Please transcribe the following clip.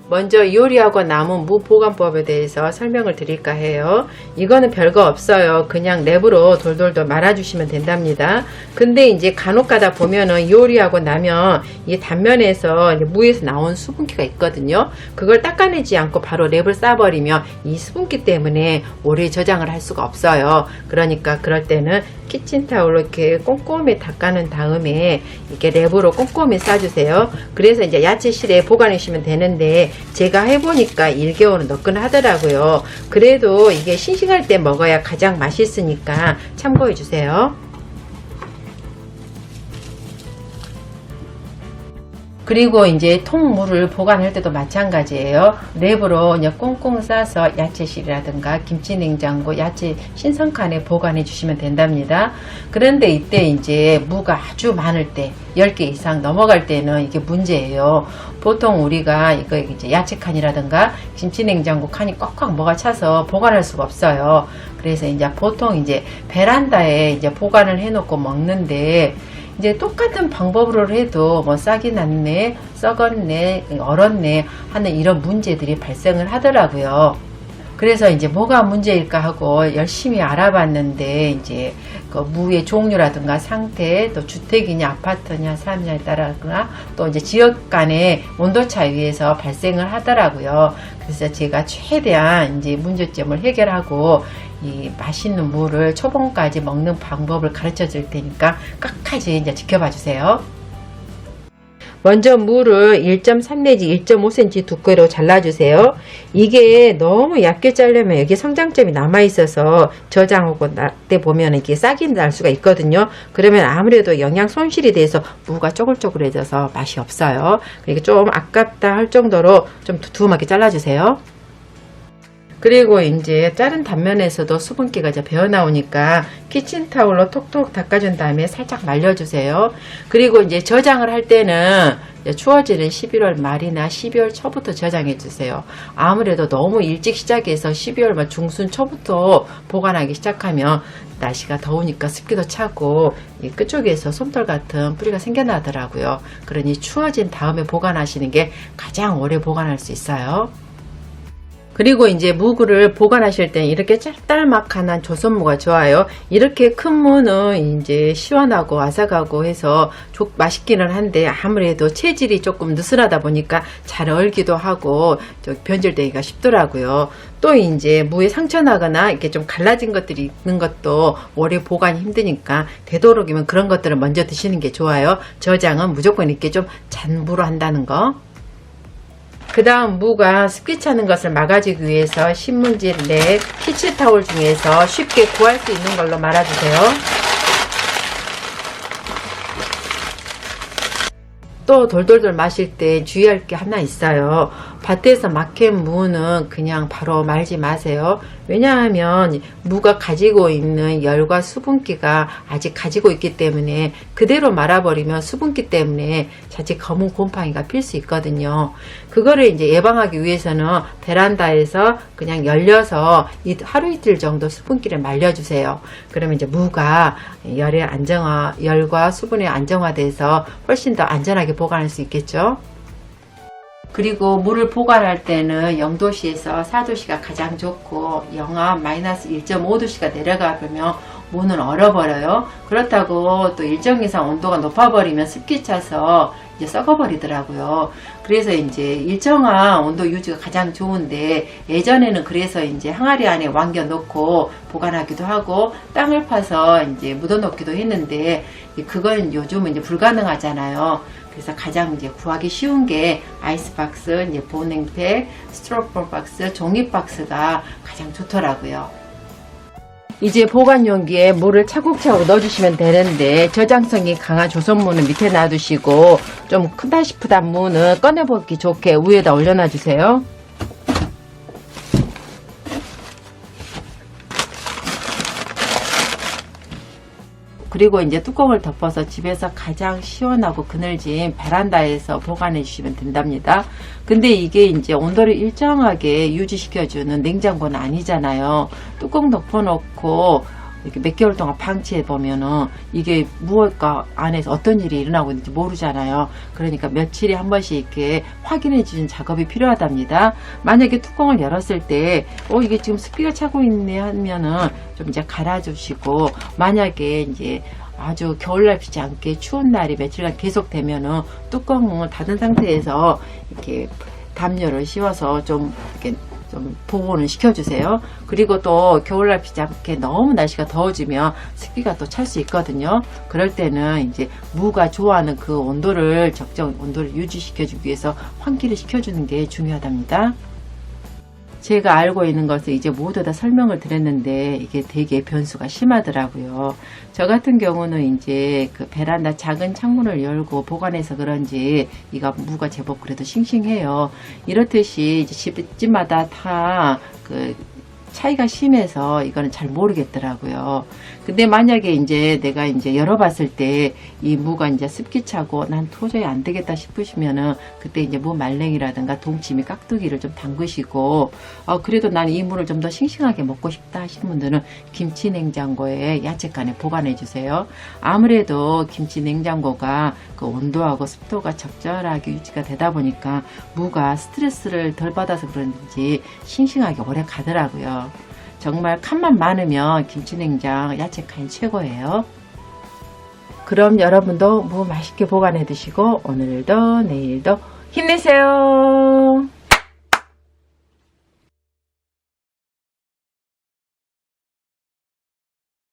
먼저 요리하고 남은 무 보관법에 대해서 설명을 드릴까 해요. 이거는 별거 없어요. 그냥 랩으로 돌돌돌 말아주시면 된답니다. 근데 이제 간혹 가다 보면은 요리하고 나면 이 단면에서 무에서 나온 수분기가 있거든요. 그걸 닦아내지 않고 바로 랩을 싸버리면 이 수분기 때문에 오래 저장을 할 수가 없어요. 그러니까 그럴 때는 키친타올로 이렇게 꼼꼼히 닦아낸 다음에 이렇게 랩으로 꼼꼼히 싸주세요. 그래서 이제 야채실에 보관해 주시면 되는데 제가 해보니까 1개월은 넣긴 하더라고요. 그래도 이게 싱싱할 때 먹어야 가장 맛있으니까 참고해 주세요. 그리고 이제 통물을 보관할 때도 마찬가지예요. 랩으로 그냥 꽁꽁 싸서 야채실이라든가 김치냉장고, 야채 신선칸에 보관해 주시면 된답니다. 그런데 이때 이제 무가 아주 많을 때 10개 이상 넘어갈 때는 이게 문제예요. 보통 우리가 이거 이제 야채칸이라든가 김치냉장고 칸이 꽉꽉 뭐가 차서 보관할 수가 없어요. 그래서 이제 보통 이제 베란다에 이제 보관을 해 놓고 먹는데 이제 똑같은 방법으로 해도 뭐 싹이 났네, 썩었네, 얼었네 하는 이런 문제들이 발생을 하더라고요. 그래서 이제 뭐가 문제일까 하고 열심히 알아봤는데 이제 그 무의 종류라든가 상태, 또 주택이냐 아파트냐 사느냐에 따라서나 또 이제 지역 간의 온도차에 의해서 발생을 하더라고요. 그래서 제가 최대한 이제 문제점을 해결하고 이 맛있는 무를 초봉까지 먹는 방법을 가르쳐 줄 테니까 끝까지 이제 지켜봐 주세요. 먼저 무를 1.3 내지 1.5cm 두께로 잘라주세요. 이게 너무 얇게 자르면 여기 성장점이 남아있어서 저장하고 날 때 보면 이게 싹이 날 수가 있거든요. 그러면 아무래도 영양 손실이 돼서 무가 쪼글쪼글해져서 맛이 없어요. 그러니까 좀 아깝다 할 정도로 좀 두툼하게 잘라주세요. 그리고 이제 자른 단면에서도 수분기가 이제 배어 나오니까 키친타올로 톡톡 닦아준 다음에 살짝 말려주세요. 그리고 이제 저장을 할 때는 추워지는 11월 말이나 12월 초부터 저장해 주세요. 아무래도 너무 일찍 시작해서 12월 말 중순 초부터 보관하기 시작하면 날씨가 더우니까 습기도 차고 이 끝쪽에서 솜털 같은 뿌리가 생겨나더라고요. 그러니 추워진 다음에 보관하시는 게 가장 오래 보관할 수 있어요. 그리고 이제 무를 보관하실 때 이렇게 짤짤막한 조선무가 좋아요. 이렇게 큰 무는 이제 시원하고 아삭하고 해서 맛있기는 한데 아무래도 체질이 조금 느슨하다 보니까 잘 얼기도 하고 변질되기가 쉽더라고요. 또 이제 무에 상처 나거나 이렇게 좀 갈라진 것들이 있는 것도 오래 보관이 힘드니까 되도록이면 그런 것들을 먼저 드시는 게 좋아요. 저장은 무조건 이렇게 좀 잔무로 한다는 거. 그 다음 무가 습기 차는 것을 막아주기 위해서 신문지 랩, 키친타올 중에서 쉽게 구할 수 있는 걸로 말아주세요. 또 돌돌돌 마실 때 주의할 게 하나 있어요. 밭에서 막힌 무는 그냥 바로 말지 마세요. 왜냐하면 무가 가지고 있는 열과 수분기가 아직 가지고 있기 때문에 그대로 말아버리면 수분기 때문에 자칫 검은 곰팡이가 필 수 있거든요. 그거를 이제 예방하기 위해서는 베란다에서 그냥 열려서 하루 이틀 정도 수분기를 말려주세요. 그러면 이제 무가 열과 수분에 안정화돼서 훨씬 더 안전하게 보관할 수 있겠죠. 그리고 물을 보관할 때는 0도씨에서 4도씨가 가장 좋고 영하 마이너스 1.5도씨가 내려가 버리면 무는 얼어버려요. 그렇다고 또 일정 이상 온도가 높아버리면 습기 차서 이제 썩어버리더라고요. 그래서 이제 일정한 온도 유지가 가장 좋은데 예전에는 그래서 이제 항아리 안에 왕겨 넣고 보관하기도 하고 땅을 파서 이제 묻어 놓기도 했는데 그건 요즘은 이제 불가능하잖아요. 그래서 가장 이제 구하기 쉬운 게 아이스박스, 이제 보냉팩, 스티로폼 박스, 종이 박스가 가장 좋더라고요. 이제 보관 용기에 물을 차곡차곡 넣어주시면 되는데 저장성이 강한 조선무는 밑에 놔두시고 좀 크다 싶다 무는 꺼내보기 좋게 위에다 올려놔 주세요. 그리고 이제 뚜껑을 덮어서 집에서 가장 시원하고 그늘진 베란다에서 보관해 주시면 된답니다. 근데 이게 이제 온도를 일정하게 유지시켜주는 냉장고는 아니잖아요. 뚜껑 덮어놓고 이렇게 몇 개월 동안 방치해 보면은 이게 무엇과 안에서 어떤 일이 일어나고 있는지 모르잖아요. 그러니까 며칠에 한 번씩 이렇게 확인해 주는 작업이 필요하답니다. 만약에 뚜껑을 열었을 때 이게 지금 습기가 차고 있네 하면은 좀 이제 갈아주시고, 만약에 이제 아주 겨울날 비지 않게 추운 날이 며칠간 계속되면은 뚜껑을 닫은 상태에서 이렇게 담요를 씌워서 좀 이렇게 좀 보온을 시켜주세요. 그리고 또 겨울날 비지 않게 너무 날씨가 더워지면 습기가 또 찰 수 있거든요. 그럴 때는 이제 무가 좋아하는 그 온도를, 적정 온도를 유지시켜주기 위해서 환기를 시켜주는 게 중요하답니다. 제가 알고 있는 것을 이제 모두 다 설명을 드렸는데 이게 되게 변수가 심하더라고요. 저 같은 경우는 이제 그 베란다 작은 창문을 열고 보관해서 그런지 이가 무가 제법 그래도 싱싱해요. 이렇듯이 이제 집마다 다 그 차이가 심해서 이거는 잘 모르겠더라고요. 근데 만약에 이제 내가 이제 열어봤을 때 이 무가 이제 습기 차고 난 도저히 안 되겠다 싶으시면은 그때 이제 무 말랭이라든가 동치미, 깍두기를 좀 담그시고, 그래도 난 이 무를 좀 더 싱싱하게 먹고 싶다 하시는 분들은 김치 냉장고에 야채칸에 보관해 주세요. 아무래도 김치 냉장고가 그 온도하고 습도가 적절하게 유지가 되다 보니까 무가 스트레스를 덜 받아서 그런지 싱싱하게 오래 가더라고요. 정말 칸만 많으면 김치냉장 야채칸이 최고예요. 그럼 여러분도 무 맛있게 보관해 두시고 오늘도 내일도 힘내세요.